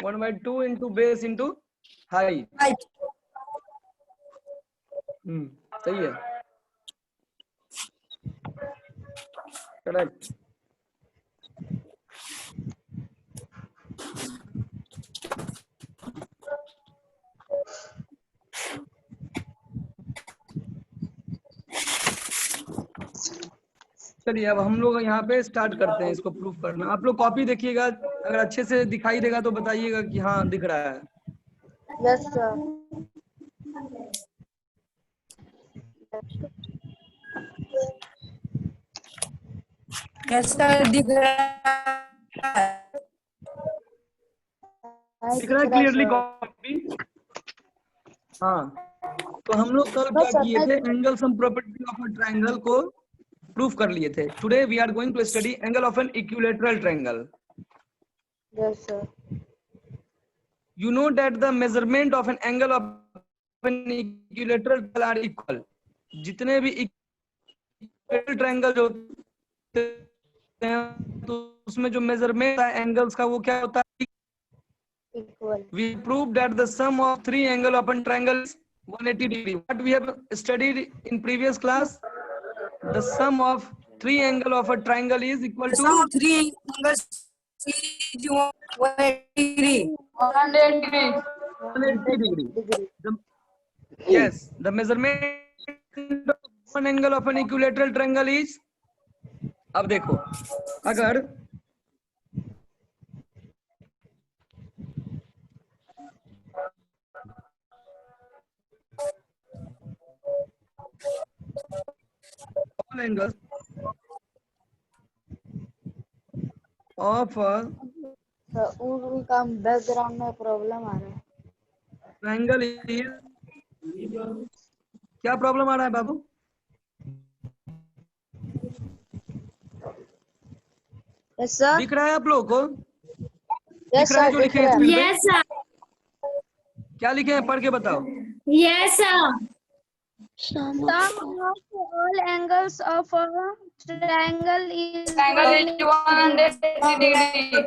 1/2 into base into height. सही है, correct. चलिए अब हम लोग यहाँ पे स्टार्ट करते हैं इसको प्रूफ करना। आप लोग कॉपी देखिएगा, अगर अच्छे से दिखाई देगा तो बताइएगा कि हाँ दिख रहा है। Yes sir. कैसा दिख रहा है? दिख रहा है क्लियरली कॉपी? हाँ, तो हम लोग कल क्या किए थे, angle sum property of a triangle को प्रूफ कर लिए थे। Today we are going to study angle of an equilateral triangle. Yes sir. You know that the measurement of an angle of an equilateral triangle are equal. जितने भी equilateral triangle जो होते हैं तो उसमें जो मेजरमेंट है एंगल्स का वो क्या होता है? Equal. We proved that the sum of three angle of a triangle is 180 degree. What we have studied in previous class, the sum of three angle of a triangle is equal The to sum of three angles is 180 degree. 180 degree. Yes, the measurement of one angle of an equilateral triangle is, अब देखो, अगर all angles of a उनका background में problem आ रहा है। triangle is, क्या problem आ रहा है बाबू? Yes sir. दिख रहा है आप लोगों को? यस दिख रहा है सर, जो दिख लिखे हैं रहा है। स्क्रीन पे? Yes, sir. क्या लिखे हैं पढ़ के बताओ। Yes, sir. Sum of all angles of a triangle is 180 degree.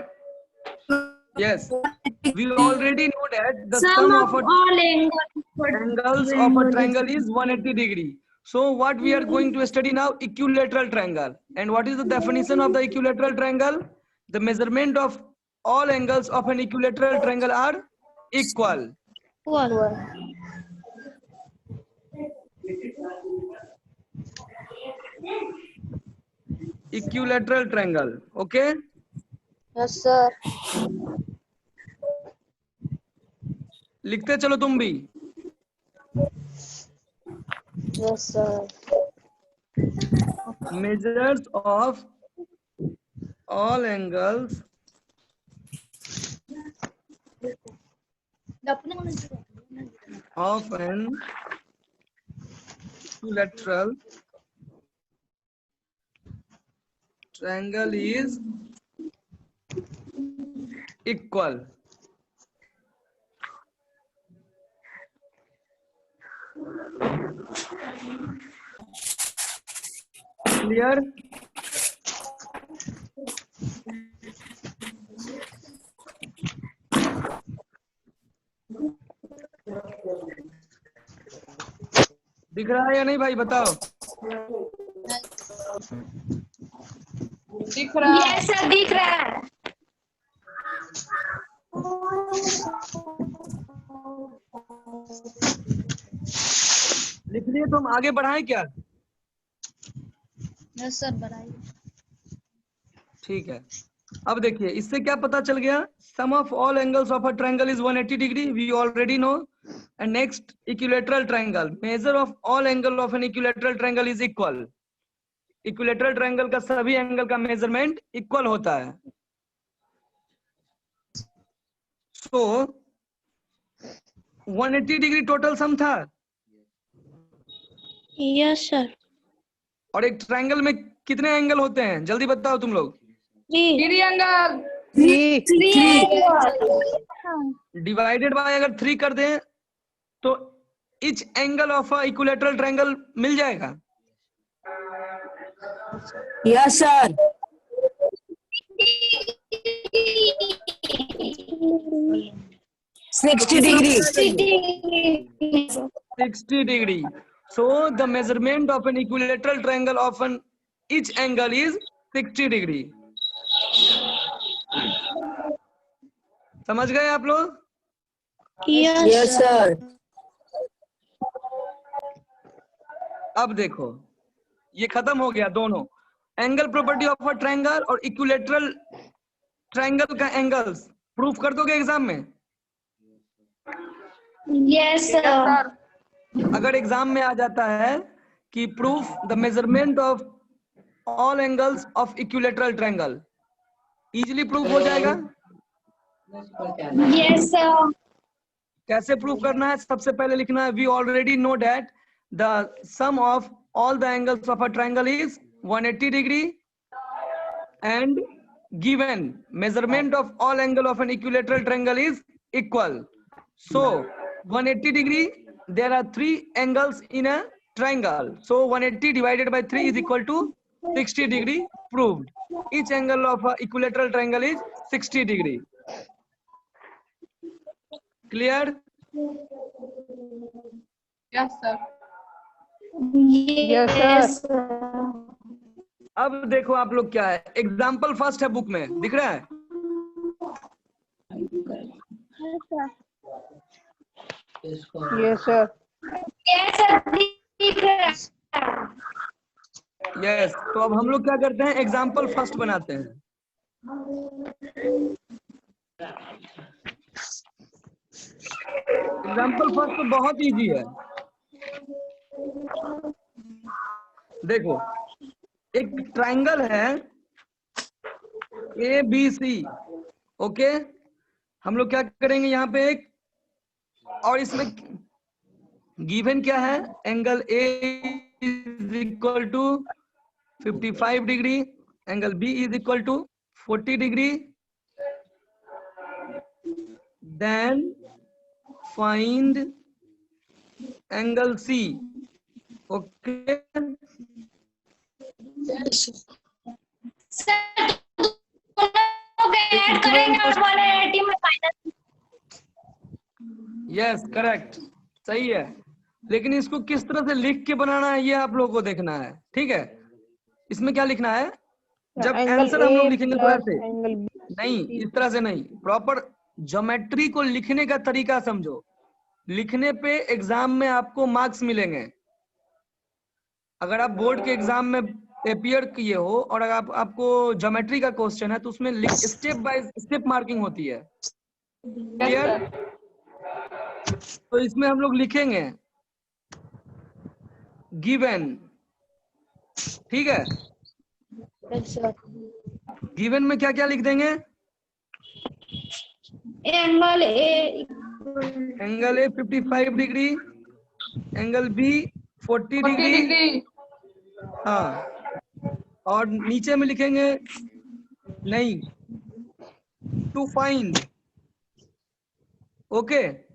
Yes, we already know that the Sum sum of of a all angles of a triangle is 180 degree. So what we are going to study now, equilateral triangle. And what is the definition of the equilateral triangle? The measurement of all angles of an equilateral triangle are equal. Equilateral triangle, okay? Yes sir. लिखते चलो तुम भी। Yes sir. Measures of all angles of an equilateral triangle is equal. Clear? दिख रहा है या नहीं भाई बताओ? दिख रहा है। Yes, sir. दिख रहा है। लिख लिए तो हम आगे बढ़ाएं क्या? यस सर, बढ़ाइए। ठीक है, अब देखिए इससे क्या पता चल गया, sum of all angles of a triangle is 180 degree, we already know. And next, equilateral triangle, measure of all angle of an equilateral triangle is equal. Equilateral triangle का सभी एंगल का मेजरमेंट इक्वल होता है। सो 180 degree total sum था। Yes sir. और एक triangle में कितने एंगल होते हैं जल्दी बताओ तुम लोग? ट्रायंगल डिवाइडेड बाय अगर 3 कर दें तो each angle of a equilateral triangle मिल जाएगा। Yes, sir. 60 degree. 60 degree. So the measurement of an equilateral triangle of an each angle is 60 degree. समझ गए आप लोग? Yes, sir. अब देखो ये खत्म हो गया दोनों angle property of a triangle और इक्विलेटरल ट्रायंगल का एंगल्स प्रूफ कर दोगे एग्जाम में? Yes, sir. अगर एग्जाम में आ जाता है कि proof the measurement of all angles of equilateral triangle, easily proof हो जाएगा। Yes, sir. कैसे प्रूफ करना है? सबसे पहले लिखना है we already know that the sum of all the angles of a triangle is 180 degree and given measurement of all angle of an equilateral triangle is equal. So 180 degree, there are 3 angles in a triangle, so 180 divided by 3 is equal to 60 degree. Proved. Each angle of a equilateral triangle is 60 degree. Clear? Yes, sir. Yes, sir. अब देखो आप लोग क्या है, example first है book में, दिख रहा है? Yes, sir. Yes, sir. ठीक है। यस, तो अब हम लोग क्या करते हैं, एग्जाम्पल फर्स्ट बनाते हैं। एग्जाम्पल फर्स्ट तो बहुत इजी है। देखो एक ट्रायंगल है ए बी सी, ओके। हम लोग क्या करेंगे यहाँ पे एक, और इसमें गिवन क्या है, angle A is equal to 55 degree, angle B is equal to 40 degree, then find angle C, okay. Sir दोनों को ऐड करेंगे और 180 में माइनस। यस करेक्ट, सही है, लेकिन इसको किस तरह से लिख के बनाना है ये आप लोगों को देखना है, ठीक है। इसमें क्या लिखना है, जब आंसर हम लोग लिखेंगे तो ऐसे नहीं, इस तरह से नहीं, प्रॉपर ज्योमेट्री को लिखने का तरीका समझो। लिखने पे एग्जाम में आपको मार्क्स मिलेंगे। अगर आप बोर्ड के एग्जाम में अपियर किए हो और अगर आपको ज्योमेट्री का क्वेश्चन है तो उसमें स्टेप बाय स्टेप मार्किंग होती है, क्लियर? तो इसमें हम लोग लिखेंगे गिवन, ठीक है। Yes, sir. गिवन में क्या क्या लिख देंगे, angle angle A 55 degree, angle B 40 degree, हाँ, और नीचे में लिखेंगे नहीं, टू फाइंड, ओके।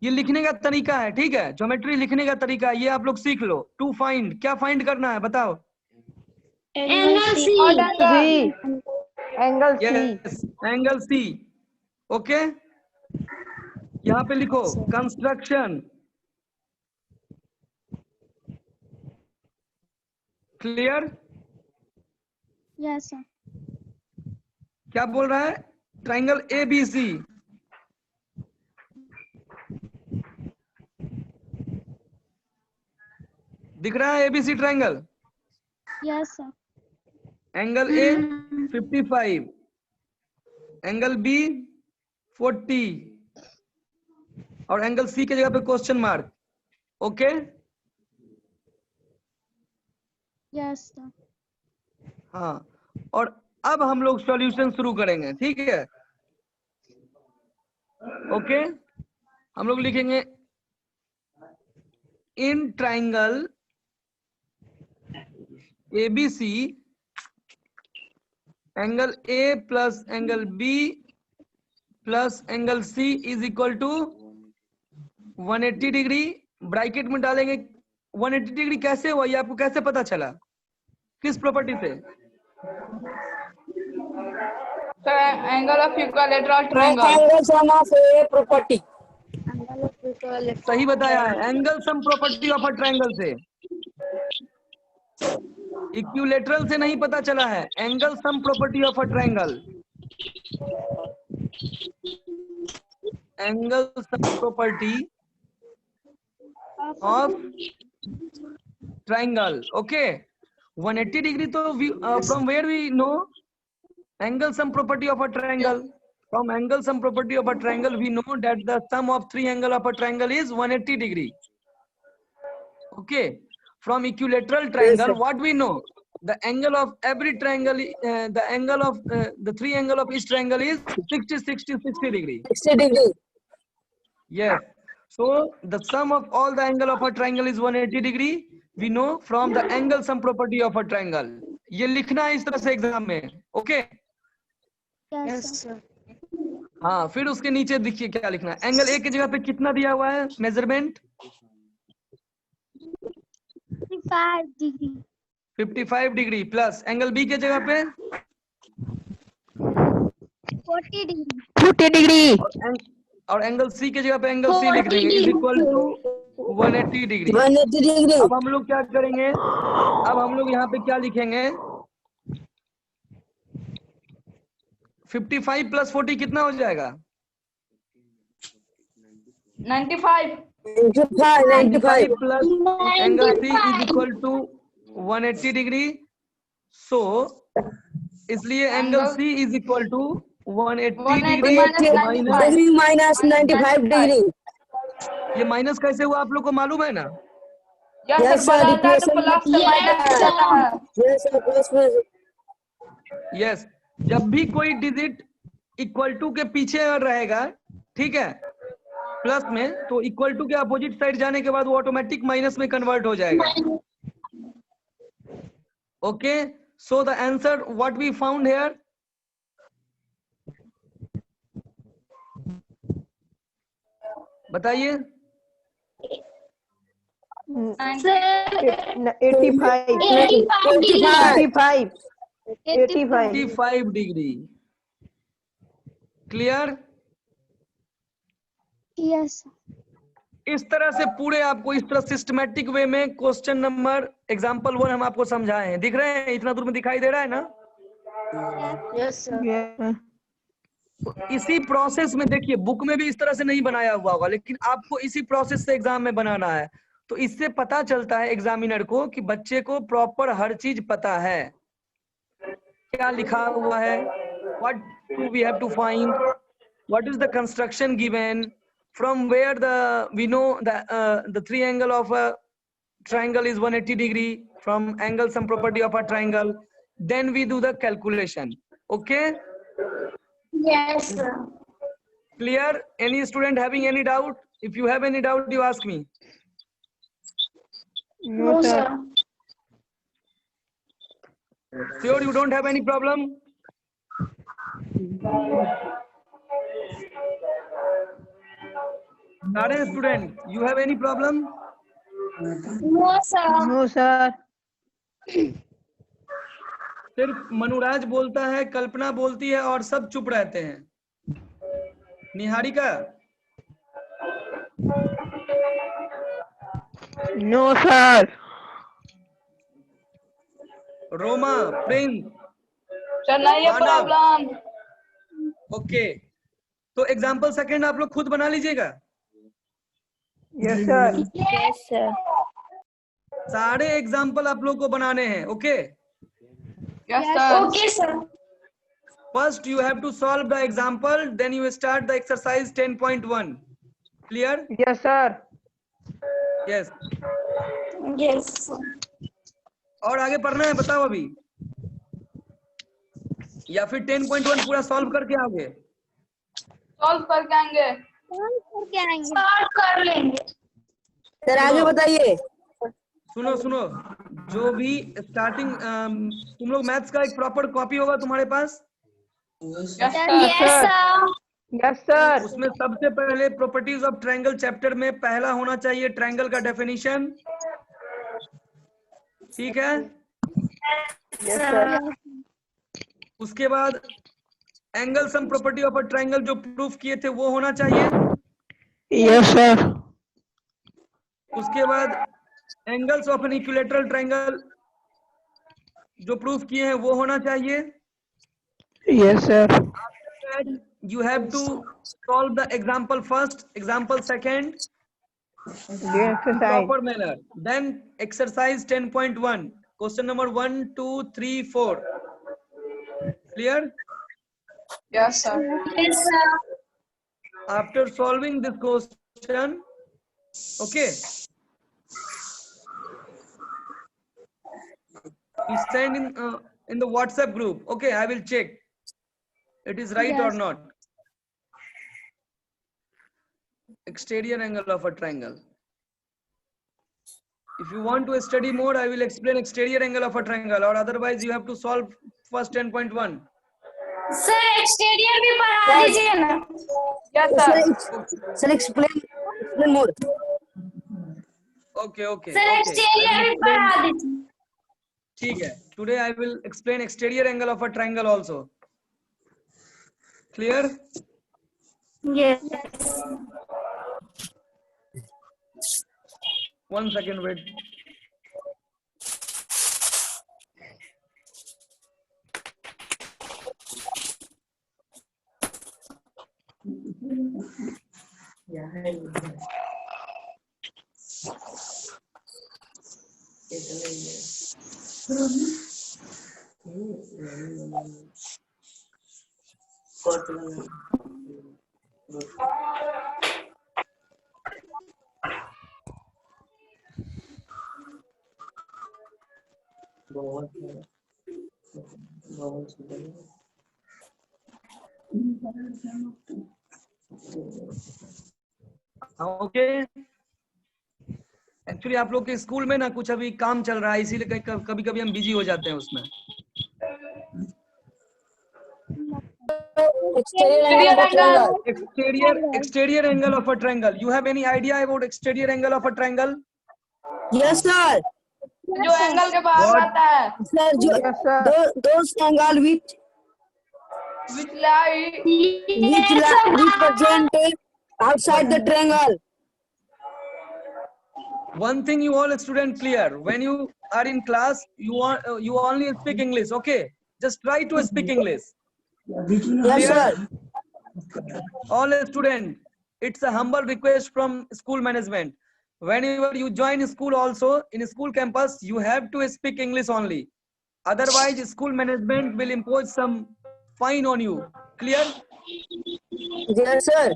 ये लिखने का तरीका है, ठीक है, ज्योमेट्री लिखने का तरीका है, ये आप लोग सीख लो। टू फाइंड, क्या फाइंड करना है बताओ? Angle C. Angle C. Yes, angle C, okay. यहाँ पे लिखो कंस्ट्रक्शन, क्लियर? Yes, sir. क्या बोल रहा है, ट्राइंगल ए बी सी, दिख रहा है ABC triangle? Yes, sir. Angle A 55, angle B 40 और एंगल सी के जगह पे question mark, okay. Yes, sir. हाँ, और अब हम लोग सॉल्यूशन शुरू करेंगे, ठीक है, ओके। हम लोग लिखेंगे in triangle ABC angle A plus angle B plus angle C is equal to 180 degree. Bracket में डालेंगे 180 डिग्री कैसे हुआ, ये आपको कैसे पता चला, किस प्रॉपर्टी से? Sir, angle of equilateral triangle. Triangle sum of a property. Angle of equilateral सही बताया है, angle sum property of a triangle से, इक्विलेटरल से नहीं पता चला है, angle sum property of a triangle, angle sum property of triangle. Okay, 180 degree तो from where we know angle sum property of a triangle, from angle sum property of a triangle we know that the sum of three angle of a triangle is 180 degree. Okay, from equilateral triangle what we no, the angle of every triangle, the angle of the three angle of each triangle is 60 60 60 degree. 60 degree. Yes, so the sum of all the angle of a triangle is 180 degree, we know from the angle sum property of a triangle। ये लिखना है इस तरह से exam में। Okay, Yes, sir. हाँ, फिर उसके नीचे देखिए क्या लिखना है, एंगल ए की जगह पे कितना दिया हुआ है measurement, 55 degree. 55 degree plus angle B के जगह पे 40 degree. 50 degree. और एंगल सी के जगह पे एंगल सी लिख देंगे is equal to 180 degree. 180 degree. अब हम लोग क्या करेंगे, अब हम लोग यहाँ पे क्या लिखेंगे, 55 प्लस 40 कितना हो जाएगा, 95. 95 plus angle C is equal to 180 degree. So इसलिए angle C is equal to 180 degree minus, degree minus 95 degree. ये माइनस कैसे हुआ आप लोग को मालूम है ना? Yes, Yes, sir, sir, बदलता है तो equation plus से minus हो जाता है. Yes, sir, plus plus. Yes, जब भी कोई डिजिट इक्वल टू के पीछे रहेगा, ठीक है, प्लस में, तो इक्वल टू के अपोजिट साइड जाने के बाद वो ऑटोमेटिक माइनस में कन्वर्ट हो जाएगा। Okay, so the answer what we found here, बताइए। Sir, 85. 85 degree. 85 डिग्री। क्लियर? Yes. इस तरह से पूरे आपको इस तरह सिस्टमैटिक वे में क्वेश्चन नंबर एग्जांपल 1 हम आपको समझाए हैं, दिख रहे हैं, इतना दूर में दिखाई दे रहा है ना? Yes, sir. तो इसी प्रोसेस में देखिए, बुक में भी इस तरह से नहीं बनाया हुआ होगा, लेकिन आपको इसी प्रोसेस से एग्जाम में बनाना है। तो इससे पता चलता है एग्जामिनर को कि बच्चे को प्रॉपर हर चीज पता है, क्या लिखा हुआ है, what do we have to find, what is the construction given, from where we know the three angle of a triangle is 180 degree from angle sum property of a triangle, then we do the calculation। okay, Yes, sir. clear? Any student having any doubt? If you have any doubt, you ask me। No, sir. Sure you don't have any problem? Are student, you have any problem? No, sir. No, sir. सिर्फ मनुराज बोलता है, कल्पना बोलती है और सब चुप रहते हैं। Niharika? No, sir. Roma, Prince? Sir, नहीं है मानव? problem. ओके, तो एग्जाम्पल सेकंड आप लोग खुद बना लीजिएगा। Yes, sir. Yes, sir. सारे एग्जाम्पल आप लोग को बनाने हैं। Okay, Yes, sir. Okay, sir. First you have to solve the example, then you start the exercise 10.1। Clear? Yes, sir. Yes. Yes, sir. और आगे पढ़ना है, बताओ अभी, या फिर 10.1 पूरा सॉल्व करके आगे? Solve करके आएंगे. Start कर लेंगे. सर आगे बताइए। सुनो सुनो, जो भी स्टार्टिंग, तुम लोग मैथ्स का एक प्रॉपर कॉपी होगा तुम्हारे पास, Yes, sir. Yes, sir. Yes, sir. उसमें सबसे पहले प्रॉपर्टीज ऑफ ट्रायंगल चैप्टर में पहला होना चाहिए ट्रायंगल का डेफिनेशन। ठीक है, Yes, sir. उसके बाद angle sum property of a triangle जो प्रूफ किए थे वो होना चाहिए। Yes, sir. उसके बाद angles of an equilateral triangle जो प्रूफ किए हैं वो होना चाहिए। Yes, sir. After that, you have to solve the example first, example second The in exercise. proper manner. Then exercise 10.1, question number 1, 2, 3, 4. Clear? Yes, sir. Yes, sir. After solving this question, okay, you send in the WhatsApp group. Okay, I will check it is right or Yes. not. Exterior angle of a triangle. If you want to study more, I will explain exterior angle of a triangle, or otherwise you have to solve first 10.1. Sir, exterior भी पढ़ा दीजिए ना। Yes, sir. Sir, explain more. Okay, okay. Sir, okay. exterior I will भी explain- पढ़ा दीजिए। ठीक है. Today I will explain exterior angle of a triangle also. Clear? Yes. 1 second, wait. Okay, actually आप लोग के स्कूल में ना कुछ अभी काम चल रहा है, इसीलिए कभी कभी हम बिजी हो जाते हैं उसमें। Exterior angle of a triangle. You have any idea about exterior angle of a triangle? Yes, sir. जो एंगल के बाहर What? रहता है, Sir, Yes, sir. those angle which which lie represent outside the triangle. One thing you all student clear, when you are in class, you only speak English, okay? Just try to speak English. Yes, sir. All student, it's a humble request from school management. Whenever you join school also, in school campus, you have to speak English only. Otherwise, school management will impose some fine on you. Clear? Yes, sir.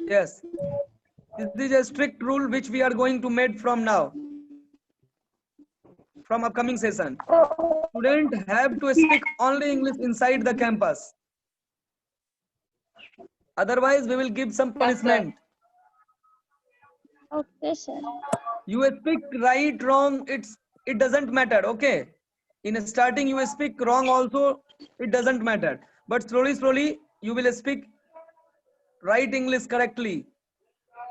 Yes. This is a strict rule which we are going to make from now, from upcoming session. Student have to speak only English inside the campus. Otherwise, we will give some punishment. Okay, sir. You speak right, wrong, it doesn't matter, okay? In starting, you speak wrong also, it doesn't matter. But slowly, you will speak right English correctly.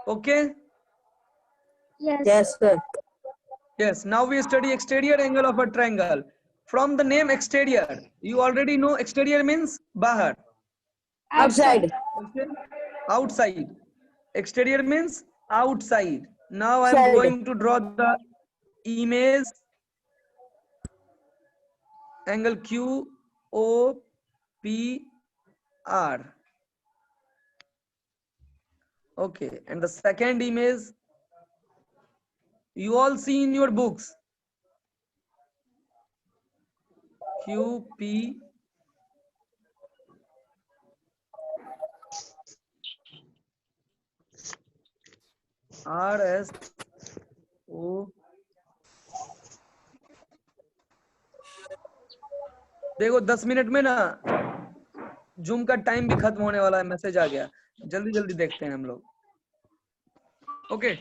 Okay? Yes. Yes, sir. Yes, now we study exterior angle of a triangle. From the name exterior, you already know exterior means bahar. Outside. Okay? Outside. Exterior means outside. Now I am Side. going to draw the image angle QOPR. Okay, and the second image you all see in your books. QP RSO. देखो 10 minute में ना zoom का time भी खत्म होने वाला है, message आ गया, जल्दी देखते हैं हम लोग। ओके,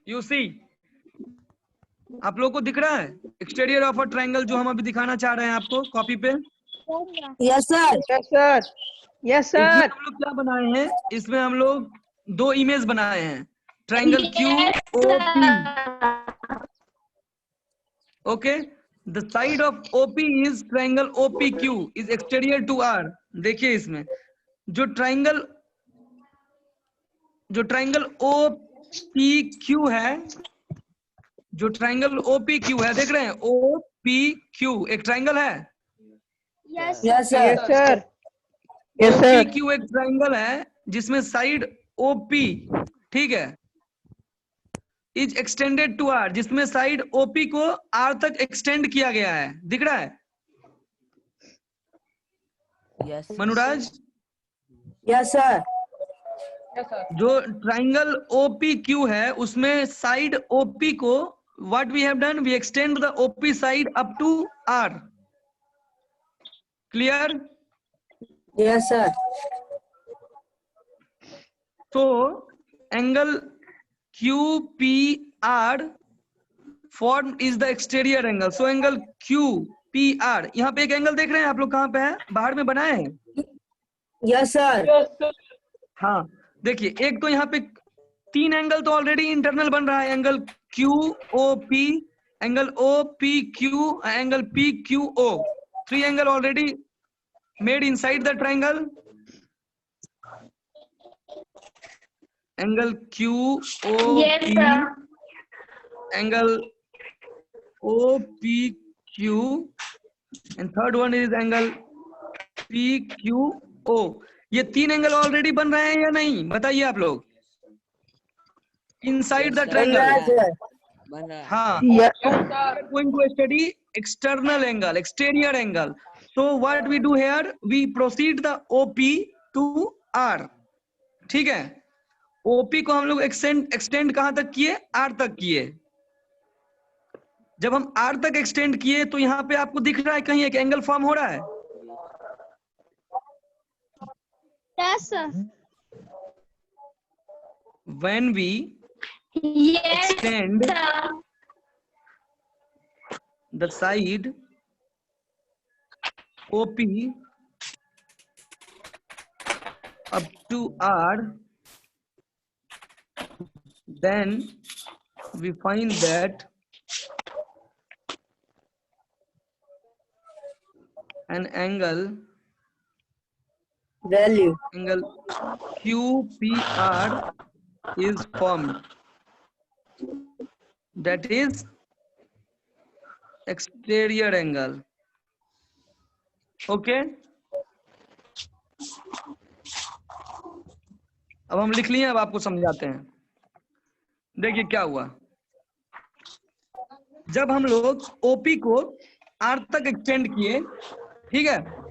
यू सी, आप लोग को दिख रहा है एक्सटीरियर ऑफ अ ट्रायंगल जो हम अभी दिखाना चाह रहे हैं आपको कॉपी पे? Yes, sir. Yes, sir. Yes, इसमें sir. हम लोग क्या बनाए हैं? इसमें हम लोग 2 इमेज बनाए हैं, triangle QOP। Okay, the side of OP is triangle OPQ is exterior to R। देखिए इसमें जो ट्राइंगल OPQ है, जो ट्राइंगल OPQ है, देख रहे हैं OPQ एक ट्राइंगल है। Yes, Yes, sir. sir. Yes, sir. OPQ एक ट्राइंगल है जिसमें साइड OP, ठीक है, इज एक्सटेंडेड टू R, जिसमें साइड OP को R तक एक्सटेंड किया गया है। दिख रहा है Yes. Manuraj? Yes, sir. Yes, sir. जो ट्राइंगल OPQ है उसमें साइड OP को what we have done, we extend the OP side up to R। Clear? Yes, sir. तो angle QPR form is the exterior angle. So angle QPR, यहाँ पे एक angle देख रहे हैं आप लोग, कहाँ पे है, बाहर में बनाए हैं। Yes, sir. Yes, sir. हाँ देखिए, एक तो यहाँ पे 3 एंगल तो ऑलरेडी इंटरनल बन रहा है, angle QOP, angle OPQ, angle PQO। 3 angle already made inside the triangle. Angle QOP, Yes, sir. angle OPQ, and third one is angle PQO। ये 3 एंगल ऑलरेडी बन रहे हैं या नहीं, बताइए आप लोग, inside the Yes, triangle. sir. बन रहा है। हाँ, Yes. going to study external angle, exterior angle। So what we do here, we proceed the OP to R। ठीक है, OP को हम लोग एक्सटेंड कहां तक किए, R तक किए। जब हम R तक एक्सटेंड किए तो यहाँ पे आपको दिख रहा है कहीं एक एंगल फॉर्म हो रहा है। Yes, sir. When we Yes, extend sir. the side OP up to R, then we find that an angle Value. QPR is formed, that is exterior angle। Okay, अब हम लिख लिए, अब आपको समझाते हैं। देखिए क्या हुआ, जब हम लोग OP को R तक एक्सटेंड किए, ठीक है,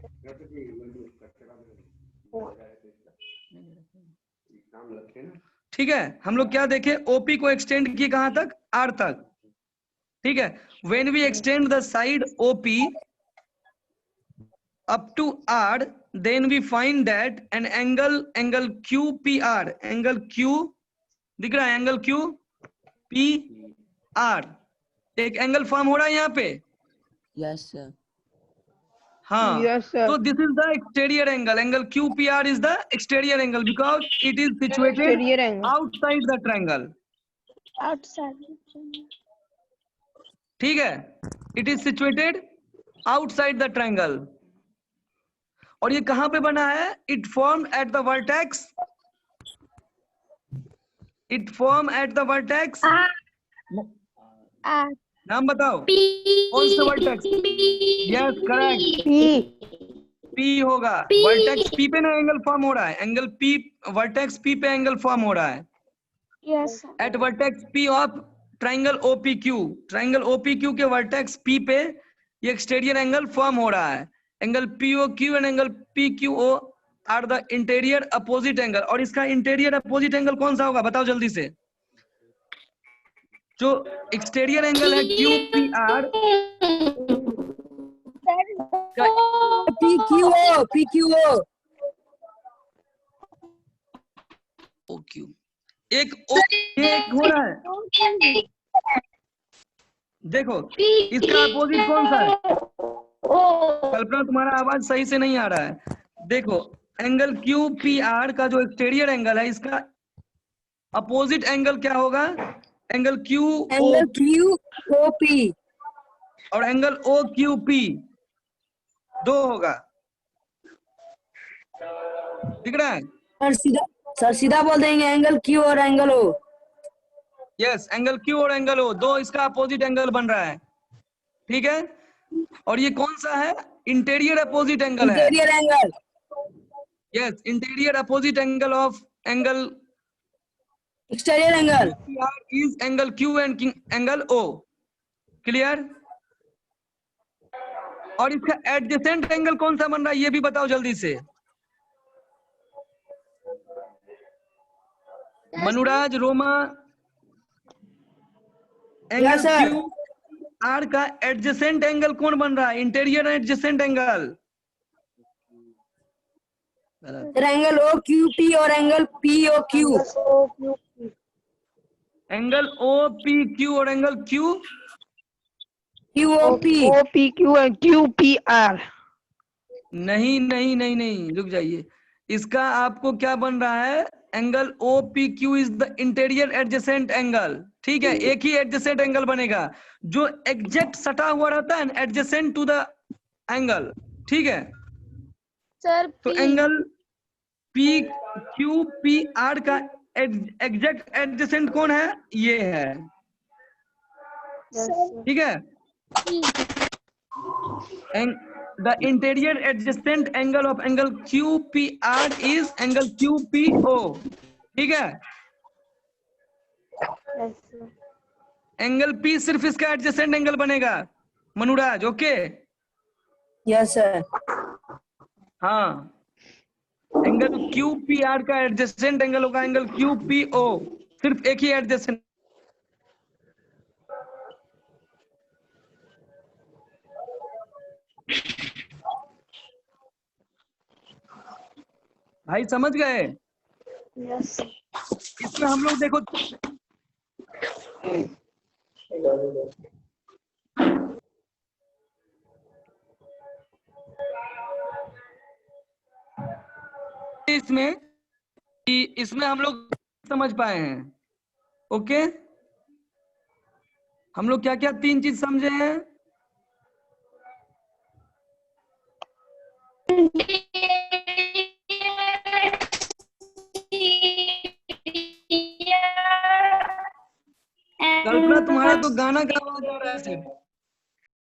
ठीक है, हम लोग क्या देखे, OP को एक्सटेंड किए कहां तक, R तक। ठीक है, when we extend the side OP up to R, then we find that an angle QPR, angle Q दिख रहा है, एंगल QPR एक एंगल फॉर्म हो रहा है यहाँ पे। Yes, sir. हाँ, Yes, sir. so this is the exterior angle, angle QPR is the exterior angle because it is situated Exterior angle. outside the triangle। Outside. ठीक है, it is situated outside the triangle। और ये कहां पे बना है, it formed at the vertex, it formed at the vertex। नाम बताओ, कौन सा vertex? Yes correct, P. P होगा। वर्टेक्स P पे ना एंगल फॉर्म हो रहा है, एंगल P, वर्टेक्स P पे एंगल फॉर्म हो रहा है। Yes, sir. At vertex P of triangle OPQ, triangle OPQ के वर्टेक्स P पे ये एक्सटीरियर एंगल फॉर्म हो रहा है। Angle POQ and angle PQO are the interior opposite angle. और इसका इंटीरियर अपोजिट एंगल कौन सा होगा, बताओ जल्दी से। जो एक्सटीरियर एंगल है QPR का PQO. OQ एक हो रहा है, देखो इसका अपोजिट कौन सा है। कल्पना तुम्हारा आवाज सही से नहीं आ रहा है। देखो एंगल QPR का जो एक्सटीरियर एंगल है, इसका अपोजिट एंगल क्या होगा, एंगल Angle QOP. और एंगल ओ क्यू पी 2 होगा। दिख रहा है? सर सीधा बोल देंगे एंगल क्यू और angle O. Yes, angle Q और एंगल ओ, 2 इसका अपोजिट एंगल बन रहा है। ठीक है, और ये कौन सा है? इंटीरियर अपोजिट एंगल है। Interior angle. Yes, interior opposite angle of angle exterior angle is angle Q and angle O. Clear? और इसका एडजेसेंट एंगल कौन सा बन रहा है ये भी बताओ जल्दी से। Manuraj, Roma, angle Yes, sir. Q R का एडजेसेंट एंगल कौन बन रहा है? Interior adjacent angle. Sir angle O Q P और angle P O Q. Angle O P Q और angle Q Q O P. OPQ and QPR. नहीं नहीं नहीं नहीं, रुक जाइए। इसका आपको क्या बन रहा है? Angle O P Q is the interior adjacent angle. ठीक है, एक ही एडजेसेंट एंगल बनेगा जो एग्जैक्ट सटा हुआ रहता है एडजेसेंट टू द एंगल। ठीक है, सर तो angle P Q P R का एग्जैक्ट एडजेसेंट कौन है? ये है। ठीक है, the interior adjacent angle of angle QPR is angle QPO। ठीक है, एंगल P सिर्फ इसका एडजेसेंट एंगल बनेगा मनुराज। Okay, yes sir. हाँ, एंगल QPR का एडजेसेंट एंगल होगा एंगल QPO, सिर्फ एक ही एडजेसेंट। भाई समझ गए? यस इसमें हम लोग देखो इसमें हम लोग समझ पाए हैं। ओके, हम लोग क्या क्या 3 चीज समझे हैं? कल्पना, तुम्हारा तो गाना का आवाज आ रहा है सिर्फ।